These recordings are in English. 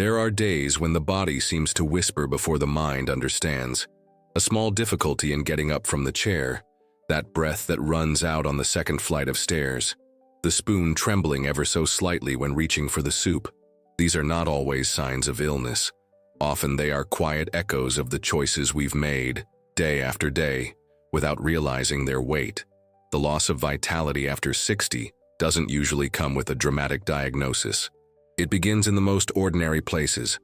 There are days when the body seems to whisper before the mind understands. A small difficulty in getting up from the chair, that breath that runs out on the second flight of stairs, the spoon trembling ever so slightly when reaching for the soup. These are not always signs of illness. Often they are quiet echoes of the choices we've made, day after day, without realizing their weight. The loss of vitality after 60 doesn't usually come with a dramatic diagnosis. It begins in the most ordinary places.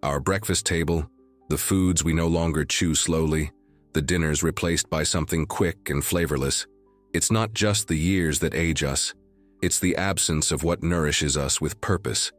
Our breakfast table, the foods we no longer chew slowly, the dinners replaced by something quick and flavorless. It's not just the years that age us, it's the absence of what nourishes us with purpose.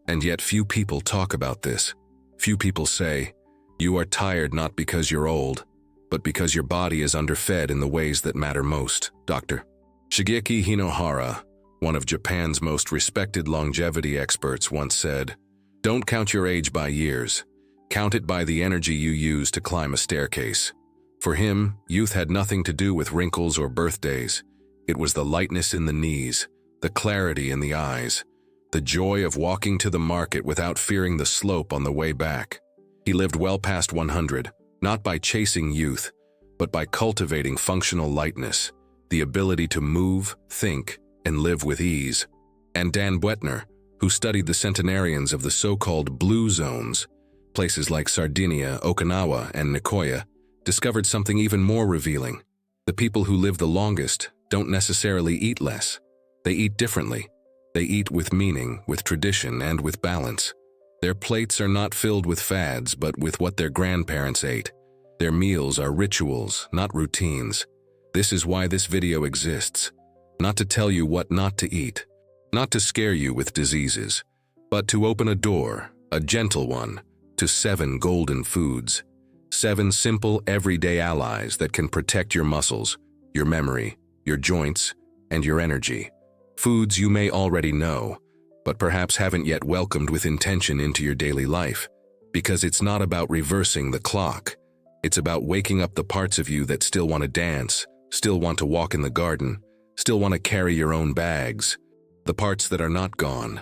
And yet few people talk about this. Few people say, "You are tired not because you're old, but because your body is underfed in the ways that matter most." Dr. Shigeki Hinohara, one of Japan's most respected longevity experts, once said, "Don't count your age by years. Count it by the energy you use to climb a staircase." For him, youth had nothing to do with wrinkles or birthdays. It was the lightness in the knees, the clarity in the eyes, the joy of walking to the market without fearing the slope on the way back. He lived well past 100, not by chasing youth, but by cultivating functional lightness, the ability to move, think, and live with ease. And Dan Buettner, who studied the centenarians of the so-called blue zones, places like Sardinia, Okinawa, and Nicoya, discovered something even more revealing. The people who live the longest don't necessarily eat less. They eat differently. They eat with meaning, with tradition, and with balance. Their plates are not filled with fads, but with what their grandparents ate. Their meals are rituals, not routines. This is why this video exists. Not to tell you what not to eat, not to scare you with diseases, but to open a door, a gentle one, to 7 golden foods. 7 simple, everyday allies that can protect your muscles, your memory, your joints, and your energy. Foods you may already know, but perhaps haven't yet welcomed with intention into your daily life. Because it's not about reversing the clock. It's about waking up the parts of you that still want to dance, still want to walk in the garden, still want to carry your own bags. The parts that are not gone,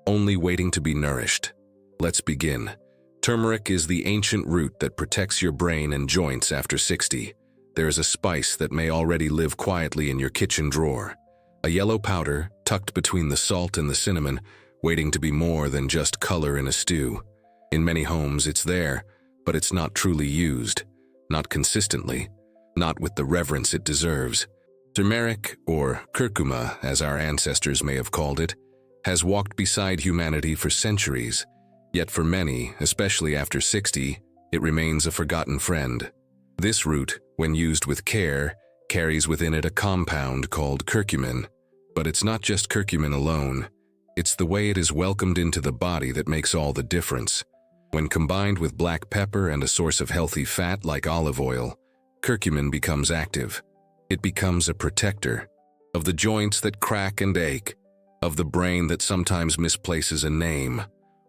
only waiting to be nourished. Let's begin. Turmeric is the ancient root that protects your brain and joints after 60. There is a spice that may already live quietly in your kitchen drawer. A yellow powder, tucked between the salt and the cinnamon, waiting to be more than just color in a stew. In many homes it's there, but it's not truly used. Not consistently. Not with the reverence it deserves. Turmeric, or curcuma as our ancestors may have called it, has walked beside humanity for centuries. Yet for many, especially after 60, it remains a forgotten friend. This root, when used with care, carries within it a compound called curcumin. But it's not just curcumin alone. It's the way it is welcomed into the body that makes all the difference. When combined with black pepper and a source of healthy fat like olive oil, curcumin becomes active. It becomes a protector of the joints that crack and ache, of the brain that sometimes misplaces a name,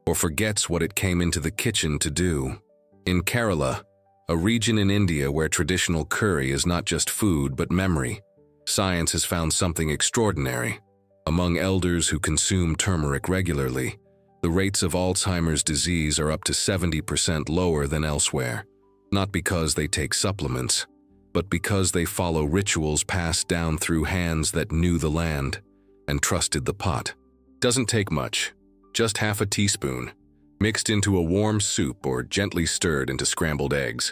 or forgets what it came into the kitchen to do. In Kerala, a region in India where traditional curry is not just food but memory, science has found something extraordinary. Among elders who consume turmeric regularly, the rates of Alzheimer's disease are up to 70% lower than elsewhere. Not because they take supplements, but because they follow rituals passed down through hands that knew the land and trusted the pot. Doesn't take much, just half a teaspoon, mixed into a warm soup or gently stirred into scrambled eggs.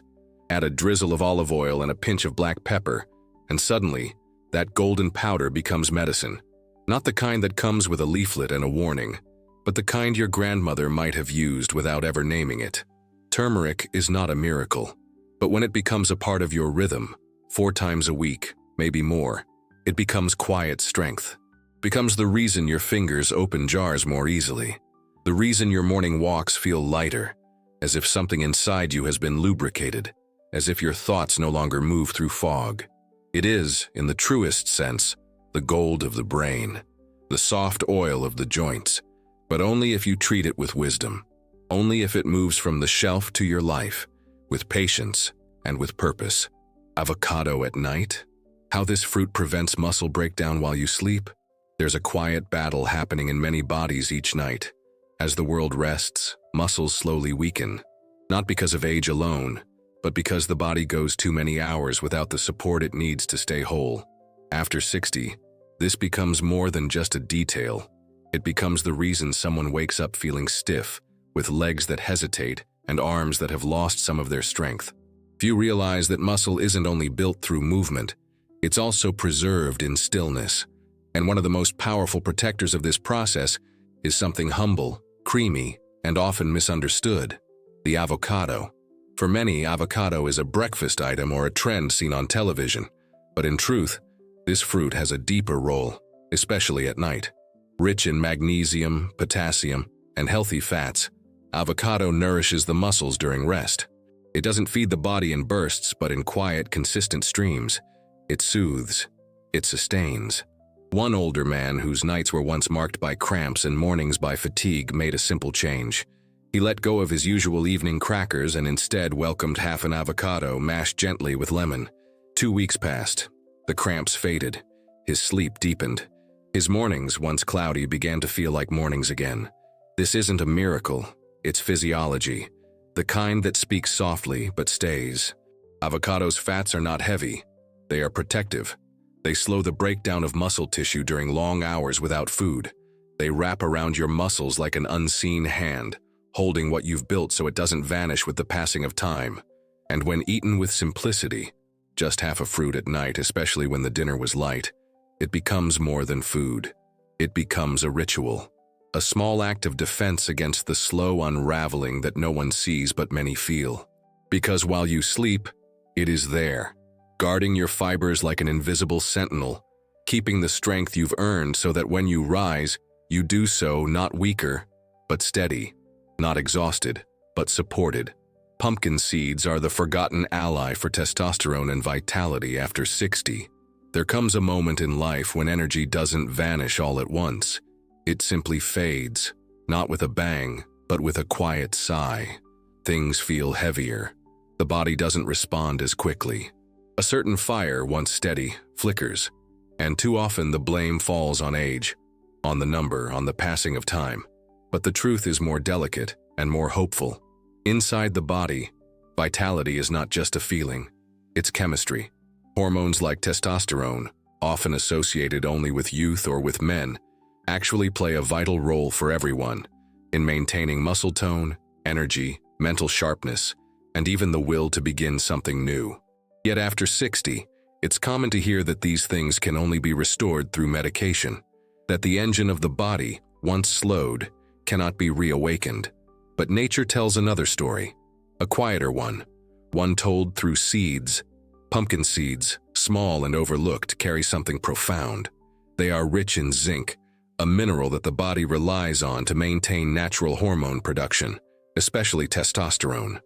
Add a drizzle of olive oil and a pinch of black pepper, and suddenly, that golden powder becomes medicine. Not the kind that comes with a leaflet and a warning, but the kind your grandmother might have used without ever naming it. Turmeric is not a miracle, but when it becomes a part of your rhythm, 4 times a week, maybe more, it becomes quiet strength. Becomes the reason your fingers open jars more easily. The reason your morning walks feel lighter, as if something inside you has been lubricated, as if your thoughts no longer move through fog. It is, in the truest sense, the gold of the brain, the soft oil of the joints, but only if you treat it with wisdom, only if it moves from the shelf to your life, with patience and with purpose. Avocado at night? How this fruit prevents muscle breakdown while you sleep? There's a quiet battle happening in many bodies each night. As the world rests, muscles slowly weaken, not because of age alone, but because the body goes too many hours without the support it needs to stay whole. After 60, this becomes more than just a detail. It becomes the reason someone wakes up feeling stiff, with legs that hesitate and arms that have lost some of their strength. Few realize that muscle isn't only built through movement, it's also preserved in stillness. And one of the most powerful protectors of this process is something humble, creamy, and often misunderstood: the avocado. For many, avocado is a breakfast item or a trend seen on television. But in truth, this fruit has a deeper role, especially at night. Rich in magnesium, potassium, and healthy fats, avocado nourishes the muscles during rest. It doesn't feed the body in bursts, but in quiet, consistent streams. It soothes. It sustains. One older man whose nights were once marked by cramps and mornings by fatigue made a simple change. He let go of his usual evening crackers and instead welcomed half an avocado mashed gently with lemon. 2 weeks passed. The cramps faded. His sleep deepened. His mornings, once cloudy, began to feel like mornings again. This isn't a miracle. It's physiology. The kind that speaks softly but stays. Avocado's fats are not heavy. They are protective. They slow the breakdown of muscle tissue during long hours without food. They wrap around your muscles like an unseen hand, holding what you've built so it doesn't vanish with the passing of time. And when eaten with simplicity, just half a fruit at night, especially when the dinner was light, it becomes more than food. It becomes a ritual. A small act of defense against the slow unraveling that no one sees but many feel. Because while you sleep, it is there, guarding your fibers like an invisible sentinel, keeping the strength you've earned so that when you rise, you do so not weaker, but steady, not exhausted, but supported. Pumpkin seeds are the forgotten ally for testosterone and vitality after 60. There comes a moment in life when energy doesn't vanish all at once. It simply fades, not with a bang, but with a quiet sigh. Things feel heavier. The body doesn't respond as quickly. A certain fire, once steady, flickers, and too often the blame falls on age, on the number, on the passing of time. But the truth is more delicate and more hopeful. Inside the body, vitality is not just a feeling, it's chemistry. Hormones like testosterone, often associated only with youth or with men, actually play a vital role for everyone in maintaining muscle tone, energy, mental sharpness, and even the will to begin something new. Yet after 60, it's common to hear that these things can only be restored through medication, that the engine of the body, once slowed, cannot be reawakened. But nature tells another story, a quieter one told through seeds. Pumpkin seeds, small and overlooked, carry something profound. They are rich in zinc, a mineral that the body relies on to maintain natural hormone production, especially testosterone.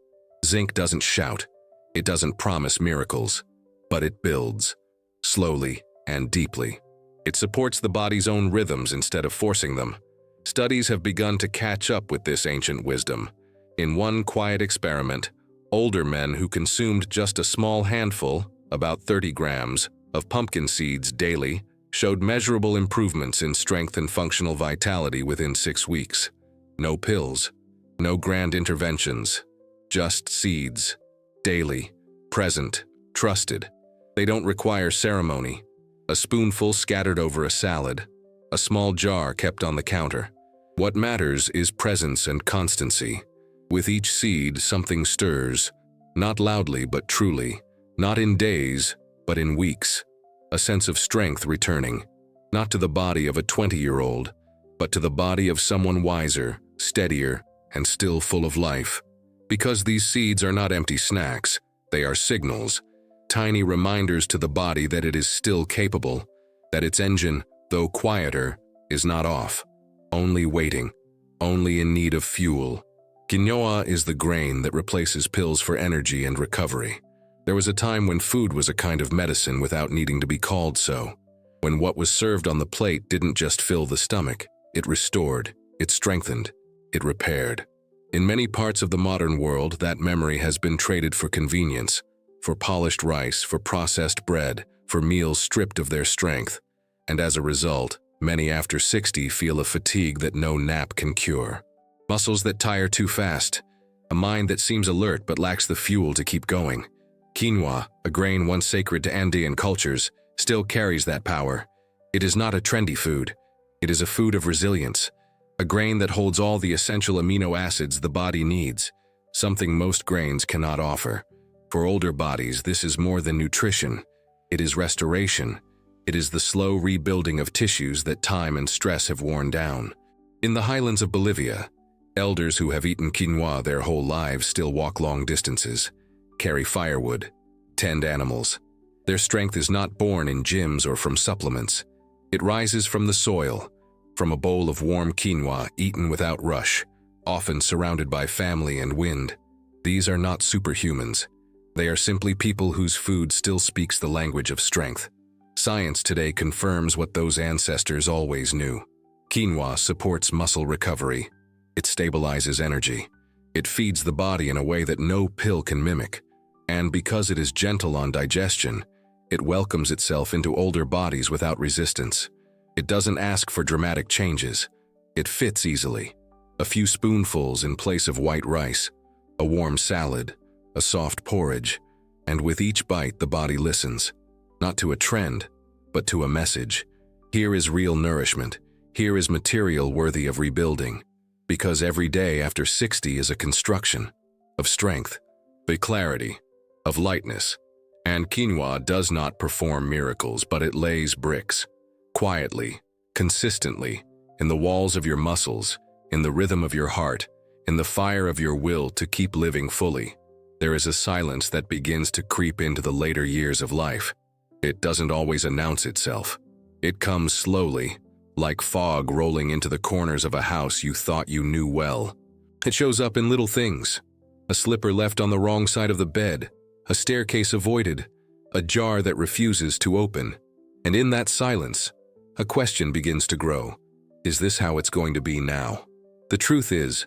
Zinc doesn't shout. It doesn't promise miracles, but it builds, slowly and deeply. It supports the body's own rhythms instead of forcing them. Studies have begun to catch up with this ancient wisdom. In one quiet experiment, older men who consumed just a small handful, about 30 grams, of pumpkin seeds daily showed measurable improvements in strength and functional vitality within 6 weeks. No pills, no grand interventions, just seeds. Daily, present, trusted. They don't require ceremony. A spoonful scattered over a salad, a small jar kept on the counter. What matters is presence and constancy. With each seed, something stirs, not loudly but truly, not in days, but in weeks. A sense of strength returning, not to the body of a 20-year-old, but to the body of someone wiser, steadier, and still full of life. Because these seeds are not empty snacks, they are signals, tiny reminders to the body that it is still capable, that its engine, though quieter, is not off, only waiting, only in need of fuel. Quinoa is the grain that replaces pills for energy and recovery. There was a time when food was a kind of medicine without needing to be called so, when what was served on the plate didn't just fill the stomach, it restored, it strengthened, it repaired. In many parts of the modern world, that memory has been traded for convenience, for polished rice, for processed bread, for meals stripped of their strength. And as a result, many after 60 feel a fatigue that no nap can cure. muscles that tire too fast, a mind that seems alert but lacks the fuel to keep going. Quinoa, a grain once sacred to Andean cultures, still carries that power. It is not a trendy food. It is a food of resilience, a grain that holds all the essential amino acids the body needs, something most grains cannot offer. For older bodies, this is more than nutrition. It is restoration. It is the slow rebuilding of tissues that time and stress have worn down. In the highlands of Bolivia, elders who have eaten quinoa their whole lives still walk long distances, carry firewood, tend animals. Their strength is not born in gyms or from supplements. It rises from the soil, from a bowl of warm quinoa eaten without rush, often surrounded by family and wind. These are not superhumans. They are simply people whose food still speaks the language of strength. Science today confirms what those ancestors always knew. Quinoa supports muscle recovery. It stabilizes energy. It feeds the body in a way that no pill can mimic. And because it is gentle on digestion, it welcomes itself into older bodies without resistance. It doesn't ask for dramatic changes. It fits easily. A few spoonfuls in place of white rice, a warm salad, a soft porridge, and with each bite the body listens, not to a trend, but to a message. Here is real nourishment. Here is material worthy of rebuilding. Because every day after 60 is a construction of strength, of clarity, of lightness. And quinoa does not perform miracles, but it lays bricks, quietly, consistently, in the walls of your muscles, in the rhythm of your heart, in the fire of your will to keep living fully. There is a silence that begins to creep into the later years of life. It doesn't always announce itself. It comes slowly, like fog rolling into the corners of a house you thought you knew well. It shows up in little things. A slipper left on the wrong side of the bed, a staircase avoided, a jar that refuses to open. And in that silence, a question begins to grow. Is this how it's going to be now? The truth is,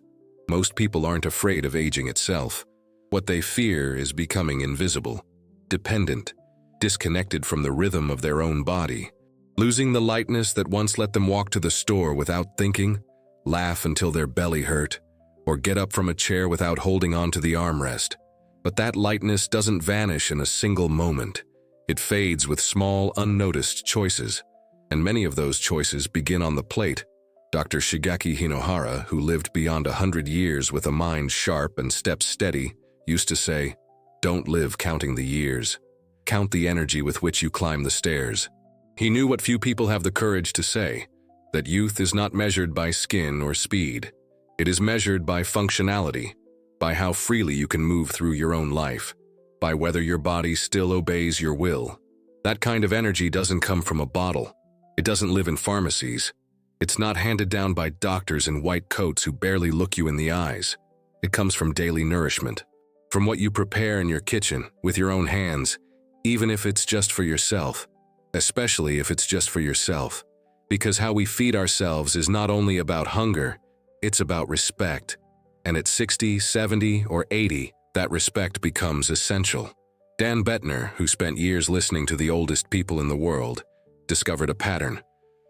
most people aren't afraid of aging itself. What they fear is becoming invisible, dependent, disconnected from the rhythm of their own body, losing the lightness that once let them walk to the store without thinking, laugh until their belly hurt, or get up from a chair without holding on to the armrest. But that lightness doesn't vanish in a single moment. It fades with small, unnoticed choices, and many of those choices begin on the plate. Dr. Shigeki Hinohara, who lived beyond 100 years with a mind sharp and steps steady, used to say, "Don't live counting the years. Count the energy with which you climb the stairs." He knew what few people have the courage to say, that youth is not measured by skin or speed. It is measured by functionality, by how freely you can move through your own life, by whether your body still obeys your will. That kind of energy doesn't come from a bottle. It doesn't live in pharmacies. It's not handed down by doctors in white coats who barely look you in the eyes. It comes from daily nourishment, from what you prepare in your kitchen with your own hands, even if it's just for yourself, especially if it's just for yourself. Because how we feed ourselves is not only about hunger, it's about respect. And at 60, 70, or 80, that respect becomes essential. Dan Bettner, who spent years listening to the oldest people in the world, discovered a pattern,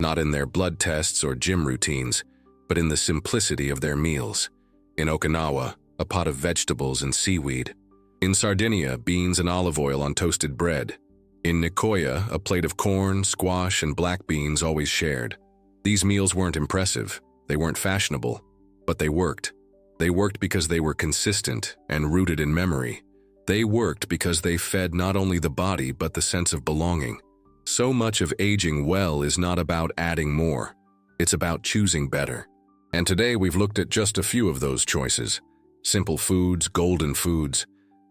not in their blood tests or gym routines, but in the simplicity of their meals. In Okinawa, a pot of vegetables and seaweed. In Sardinia, beans and olive oil on toasted bread. In Nicoya, a plate of corn, squash, and black beans always shared. These meals weren't impressive, they weren't fashionable, but they worked. They worked because they were consistent and rooted in memory. They worked because they fed not only the body but the sense of belonging. So much of aging well is not about adding more. It's about choosing better. And today we've looked at just a few of those choices. Simple foods, golden foods,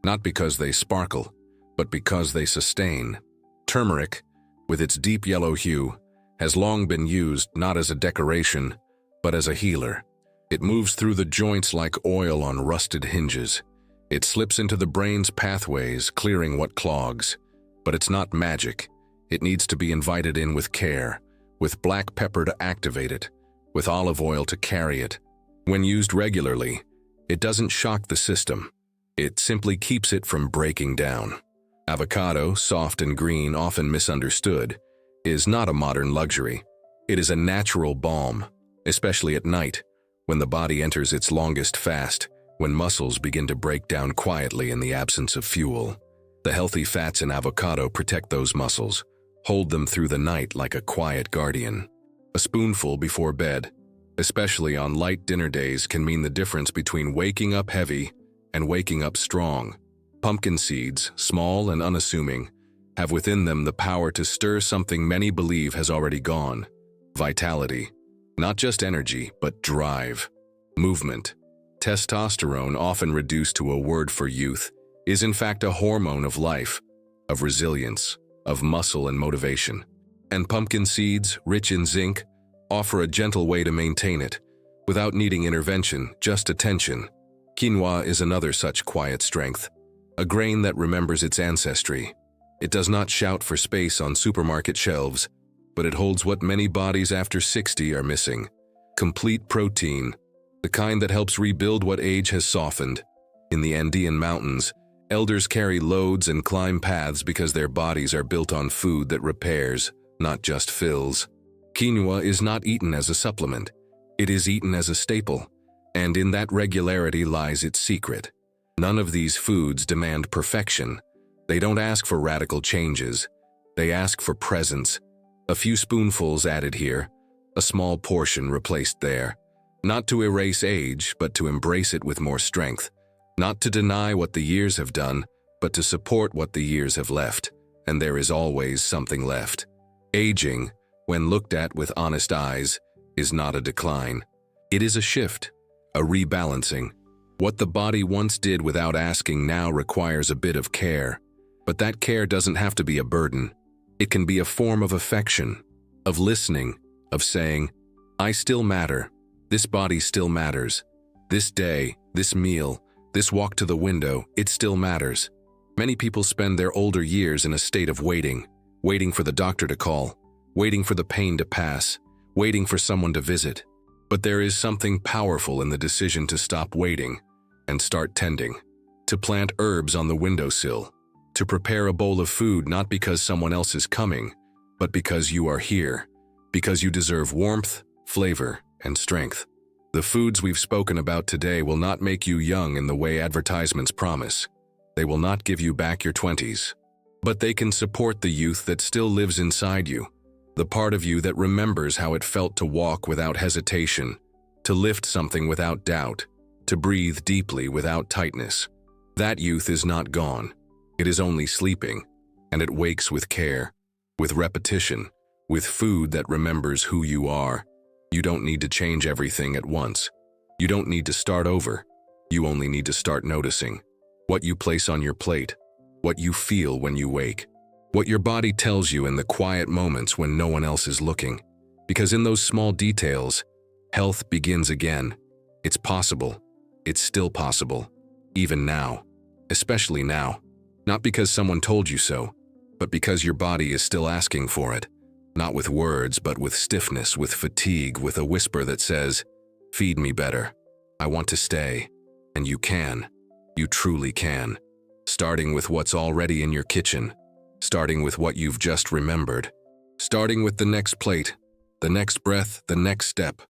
not because they sparkle, but because they sustain. Turmeric, with its deep yellow hue, has long been used not as a decoration, but as a healer. It moves through the joints like oil on rusted hinges. It slips into the brain's pathways, clearing what clogs. But it's not magic. It needs to be invited in with care, with black pepper to activate it, with olive oil to carry it. When used regularly, it doesn't shock the system. It simply keeps it from breaking down. Avocado, soft and green, often misunderstood, is not a modern luxury. It is a natural balm, especially at night, when the body enters its longest fast, when muscles begin to break down quietly in the absence of fuel. The healthy fats in avocado protect those muscles, hold them through the night like a quiet guardian. A spoonful before bed, especially on light dinner days, can mean the difference between waking up heavy and waking up strong. Pumpkin seeds, small and unassuming, have within them the power to stir something many believe has already gone. Vitality. Not just energy, but drive. Movement. Testosterone, often reduced to a word for youth, is in fact a hormone of life, of resilience, of muscle and motivation. And pumpkin seeds, rich in zinc, offer a gentle way to maintain it, without needing intervention, just attention. Quinoa is another such quiet strength, a grain that remembers its ancestry. It does not shout for space on supermarket shelves, but it holds what many bodies after 60 are missing: complete protein, the kind that helps rebuild what age has softened. In the Andean mountains, elders carry loads and climb paths because their bodies are built on food that repairs, not just fills. Quinoa is not eaten as a supplement. It is eaten as a staple, and in that regularity lies its secret. None of these foods demand perfection. They don't ask for radical changes. They ask for presence. A few spoonfuls added here, a small portion replaced there. Not to erase age, but to embrace it with more strength. Not to deny what the years have done, but to support what the years have left. And there is always something left. Aging, when looked at with honest eyes, is not a decline. It is a shift, a rebalancing. What the body once did without asking now requires a bit of care. But that care doesn't have to be a burden. It can be a form of affection, of listening, of saying, I still matter. This body still matters. This day, this meal, this walk to the window, it still matters. Many people spend their older years in a state of waiting, waiting for the doctor to call, waiting for the pain to pass, waiting for someone to visit. But there is something powerful in the decision to stop waiting and start tending, to plant herbs on the windowsill, to prepare a bowl of food not because someone else is coming, but because you are here, because you deserve warmth, flavor, and strength. The foods we've spoken about today will not make you young in the way advertisements promise. They will not give you back your 20s. But they can support the youth that still lives inside you, the part of you that remembers how it felt to walk without hesitation, to lift something without doubt, to breathe deeply without tightness. That youth is not gone. It is only sleeping, and it wakes with care, with repetition, with food that remembers who you are. You don't need to change everything at once. You don't need to start over. You only need to start noticing what you place on your plate, what you feel when you wake, what your body tells you in the quiet moments when no one else is looking. Because in those small details, health begins again. It's possible. It's still possible. Even now. Especially now. Not because someone told you so, but because your body is still asking for it. Not with words, but with stiffness, with fatigue, with a whisper that says, feed me better. I want to stay. And you can. You truly can. Starting with what's already in your kitchen. Starting with what you've just remembered. Starting with the next plate, the next breath, the next step.